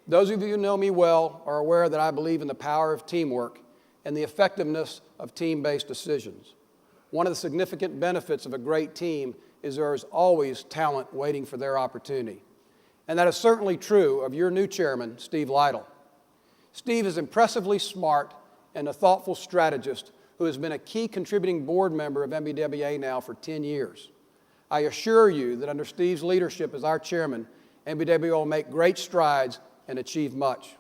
Those of you who know me well are aware that I believe in the power of teamwork and the effectiveness of team-based decisions. One of the significant benefits of a great team is there is always talent waiting for their opportunity. And that is certainly true of your new chairman, Steve Lytle. Steve is impressively smart and a thoughtful strategist who has been a key contributing board member of NBWA now for 10 years. I assure you that under Steve's leadership as our chairman, NBWA will make great strides and achieve much.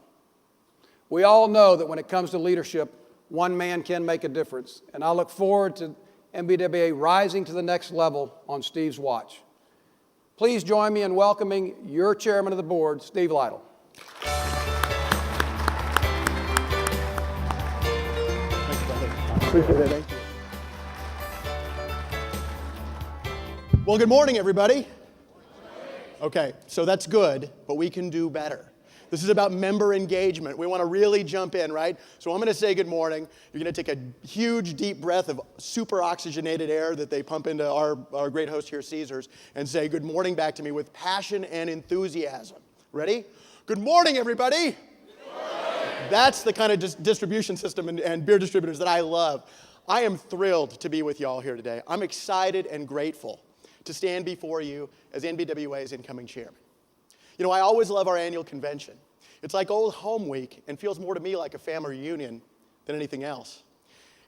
We all know that when it comes to leadership, one man can make a difference, and I look forward to NBWA rising to the next level on Steve's watch. Please join me in welcoming your chairman of the board, Steve Lytle. Appreciate it. Thank you. Well, good morning, everybody. Okay, so that's good, but we can do better. This is about member engagement. We want to really jump in, right? So I'm going to say good morning. You're going to take a huge, deep breath of super oxygenated air that they pump into our great host here, Caesars, and say good morning back to me with passion and enthusiasm. Ready? Good morning, everybody. Good morning. That's the kind of distribution system and beer distributors that I love. I am thrilled to be with you all here today. I'm excited and grateful to stand before you as NBWA's incoming chairman. You know, I always love our annual convention. It's like old home week and feels more to me like a family reunion than anything else.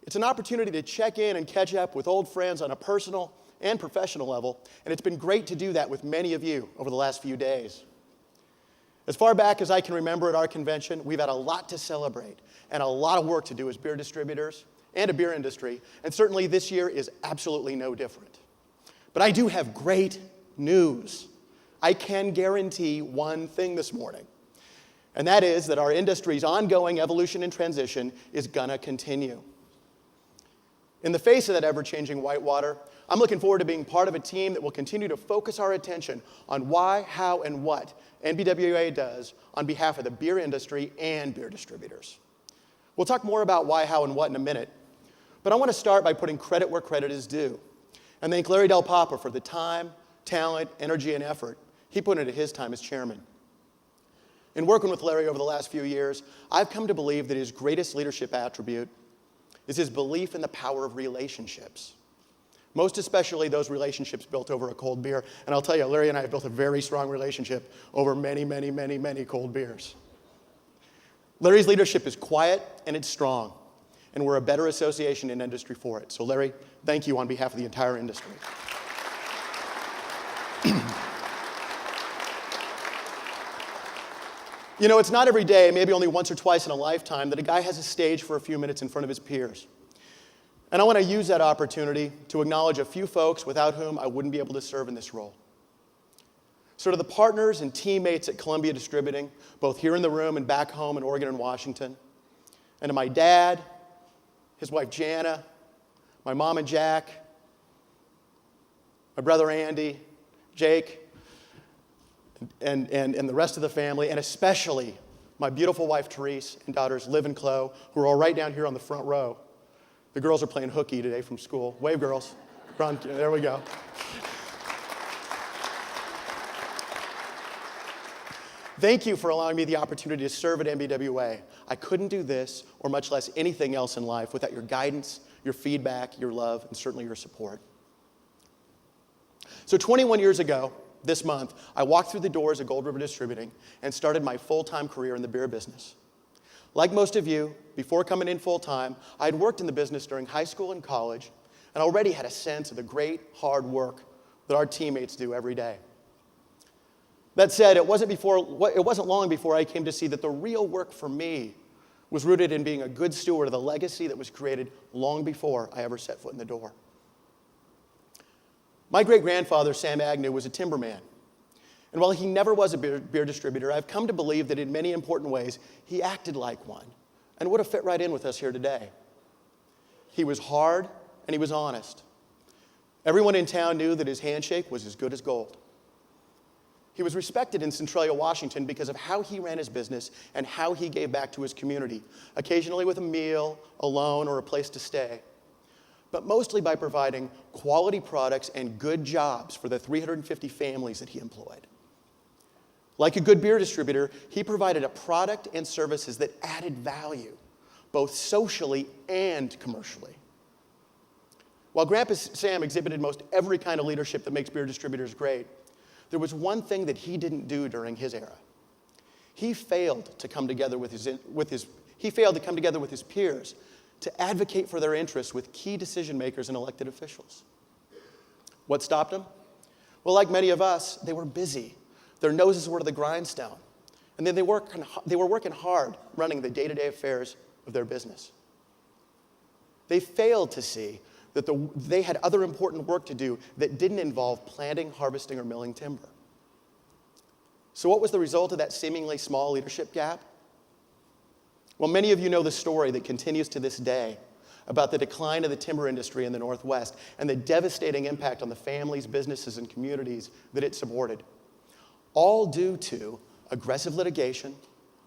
It's an opportunity to check in and catch up with old friends on a personal and professional level, and it's been great to do that with many of you over the last few days. As far back as I can remember at our convention, we've had a lot to celebrate and a lot of work to do as beer distributors and a beer industry, and certainly this year is absolutely no different. But I do have great news. I can guarantee one thing this morning, and that is that our industry's ongoing evolution and transition is gonna continue. In the face of that ever-changing whitewater, I'm looking forward to being part of a team that will continue to focus our attention on why, how, and what NBWA does on behalf of the beer industry and beer distributors. We'll talk more about why, how, and what in a minute, but I want to start by putting credit where credit is due and thank Larry Del Papa for the time, talent, energy, and effort he put into his time as chairman. In working with Larry over the last few years, I've come to believe that his greatest leadership attribute is his belief in the power of relationships, most especially those relationships built over a cold beer. And I'll tell you, Larry and I have built a very strong relationship over many, many, many, many cold beers. Larry's leadership is quiet and it's strong, and we're a better association in industry for it. So Larry, thank you on behalf of the entire industry. You know, it's not every day, maybe only once or twice in a lifetime, that a guy has a stage for a few minutes in front of his peers. And I want to use that opportunity to acknowledge a few folks without whom I wouldn't be able to serve in this role. So to the partners and teammates at Columbia Distributing, both here in the room and back home in Oregon and Washington, and to my dad, his wife Jana, my mom and Jack, my brother Andy, Jake, and the rest of the family, and especially my beautiful wife Therese and daughters Liv and Chloe, who are all right down here on the front row. The girls are playing hooky today from school. Wave, girls. There we go. Thank you for allowing me the opportunity to serve at NBWA. I couldn't do this, or much less anything else in life, without your guidance, your feedback, your love, and certainly your support. So 21 years ago, this month, I walked through the doors of Gold River Distributing and started my full-time career in the beer business. Like most of you, before coming in full-time, I had worked in the business during high school and college, and already had a sense of the great, hard work that our teammates do every day. That said, it wasn't long before I came to see that the real work for me was rooted in being a good steward of the legacy that was created long before I ever set foot in the door. My great-grandfather, Sam Agnew, was a timberman. And while he never was a beer distributor, I've come to believe that in many important ways, he acted like one and would have fit right in with us here today. He was hard and he was honest. Everyone in town knew that his handshake was as good as gold. He was respected in Centralia, Washington because of how he ran his business and how he gave back to his community, occasionally with a meal, a loan, or a place to stay, but mostly by providing quality products and good jobs for the 350 families that he employed. Like a good beer distributor, he provided a product and services that added value, both socially and commercially. While Grandpa Sam exhibited most every kind of leadership that makes beer distributors great, there was one thing that he didn't do during his era. He failed to come together with his peers to advocate for their interests with key decision makers and elected officials. What stopped him? Well, like many of us, they were busy. Their noses were to the grindstone. And then they were working hard running the day-to-day affairs of their business. They failed to see that they had other important work to do that didn't involve planting, harvesting, or milling timber. So what was the result of that seemingly small leadership gap? Well, many of you know the story that continues to this day about the decline of the timber industry in the Northwest and the devastating impact on the families, businesses, and communities that it supported. All due to aggressive litigation,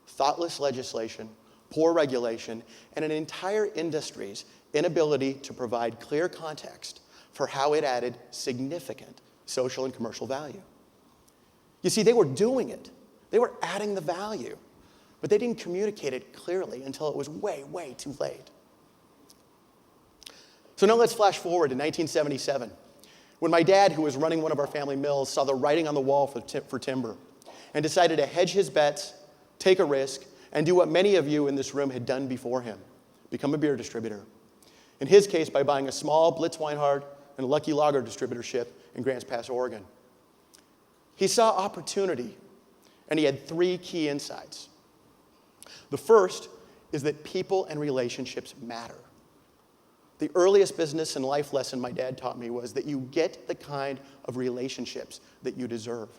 thoughtless legislation, poor regulation, and an entire industry's inability to provide clear context for how it added significant social and commercial value. You see, they were doing it. They were adding the value, but they didn't communicate it clearly until it was way, way too late. So now let's flash forward to 1977, when my dad, who was running one of our family mills, saw the writing on the wall for timber and decided to hedge his bets, take a risk, and do what many of you in this room had done before him, become a beer distributor. In his case, by buying a small Blitz Weinhard and Lucky Lager distributorship in Grants Pass, Oregon. He saw opportunity, and he had 3 key insights. The first is that people and relationships matter. The earliest business and life lesson my dad taught me was that you get the kind of relationships that you deserve.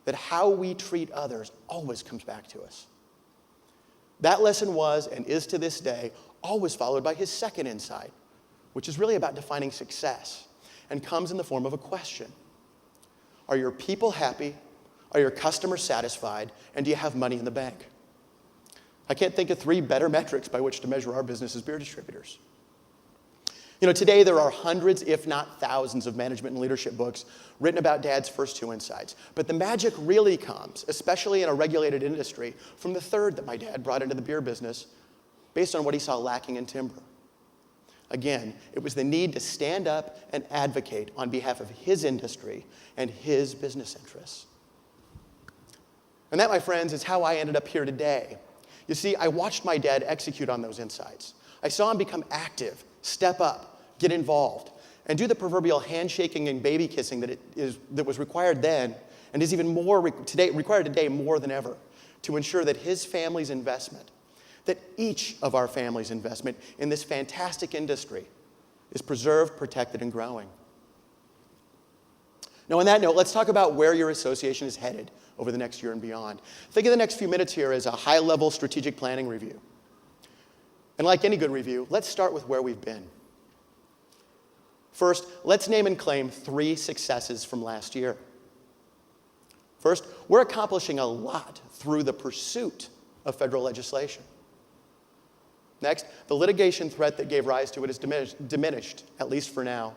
That how we treat others always comes back to us. That lesson was, and is to this day, always followed by his second insight, which is really about defining success and comes in the form of a question. Are your people happy? Are your customers satisfied? And do you have money in the bank? I can't think of 3 better metrics by which to measure our business as beer distributors. You know, today there are hundreds, if not thousands, of management and leadership books written about Dad's first 2 insights. But the magic really comes, especially in a regulated industry, from the third that my dad brought into the beer business based on what he saw lacking in timber. Again, it was the need to stand up and advocate on behalf of his industry and his business interests. And that, my friends, is how I ended up here today. You see, I watched my dad execute on those insights. I saw him become active, step up, get involved, and do the proverbial handshaking and baby kissing that was required then and is even more required today more than ever to ensure that his family's investment, that each of our family's investment in this fantastic industry is preserved, protected, and growing. Now, on that note, let's talk about where your association is headed over the next year and beyond. Think of the next few minutes here as a high-level strategic planning review. And like any good review, let's start with where we've been. First, let's name and claim 3 successes from last year. First, we're accomplishing a lot through the pursuit of federal legislation. Next, the litigation threat that gave rise to it is diminished, at least for now.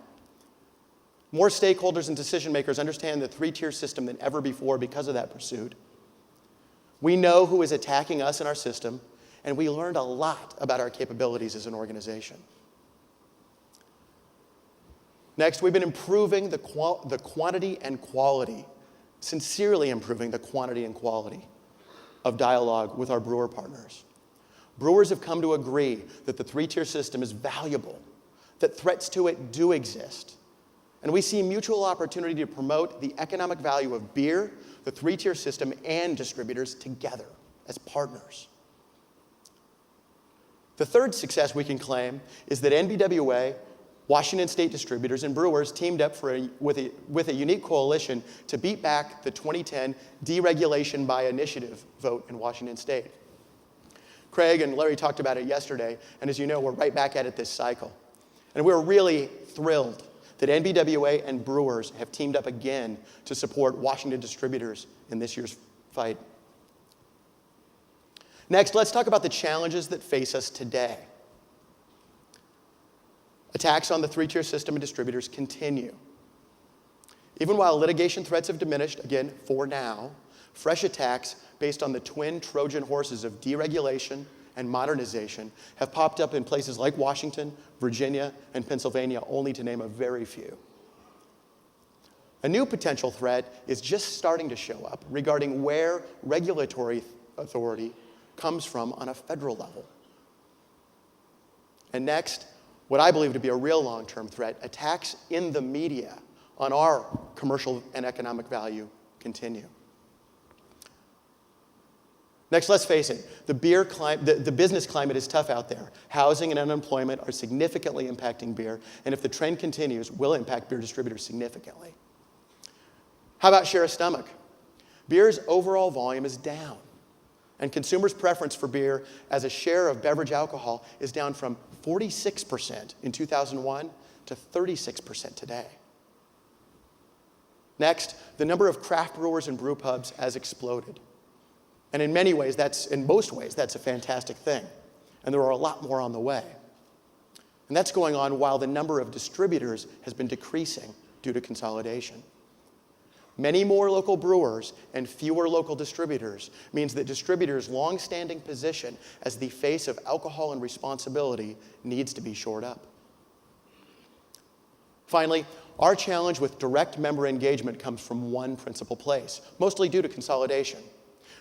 More stakeholders and decision makers understand the 3-tier system than ever before because of that pursuit. We know who is attacking us and our system, and we learned a lot about our capabilities as an organization. Next, we've been improving the quantity and quality, sincerely improving the quantity and quality of dialogue with our brewer partners. Brewers have come to agree that the 3-tier system is valuable, that threats to it do exist, and we see mutual opportunity to promote the economic value of beer, the 3-tier system, and distributors together as partners. The third success we can claim is that NBWA, Washington State distributors, and brewers teamed up with a unique coalition to beat back the 2010 deregulation by initiative vote in Washington State. Craig and Larry talked about it yesterday, and as you know, we're right back at it this cycle. And we're really thrilled that NBWA and brewers have teamed up again to support Washington distributors in this year's fight. Next, let's talk about the challenges that face us today. Attacks on the 3-tier system and distributors continue. Even while litigation threats have diminished, again, for now, Fresh attacks based on the twin Trojan horses of deregulation and modernization have popped up in places like Washington, Virginia, and Pennsylvania, only to name a very few. A new potential threat is just starting to show up regarding where regulatory authority comes from on a federal level. And next, what I believe to be a real long-term threat, attacks in the media on our commercial and economic value continue. Next, let's face it, the business climate is tough out there. Housing and unemployment are significantly impacting beer, and if the trend continues, will impact beer distributors significantly. How about share of stomach? Beer's overall volume is down, and consumers' preference for beer as a share of beverage alcohol is down from 46% in 2001 to 36% today. Next, the number of craft brewers and brew pubs has exploded. And in most ways, that's a fantastic thing. And there are a lot more on the way. And that's going on while the number of distributors has been decreasing due to consolidation. Many more local brewers and fewer local distributors means that distributors' long-standing position as the face of alcohol and responsibility needs to be shored up. Finally, our challenge with direct member engagement comes from one principal place, mostly due to consolidation.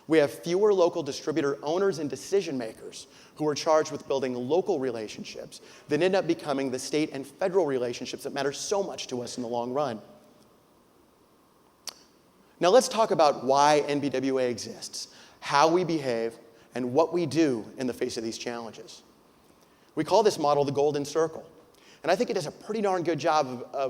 We have fewer local distributor owners and decision makers who are charged with building local relationships that end up becoming the state and federal relationships that matter so much to us in the long run. Now let's talk about why NBWA exists, how we behave, and what we do in the face of these challenges. We call this model the Golden Circle, and I think it does a pretty darn good job of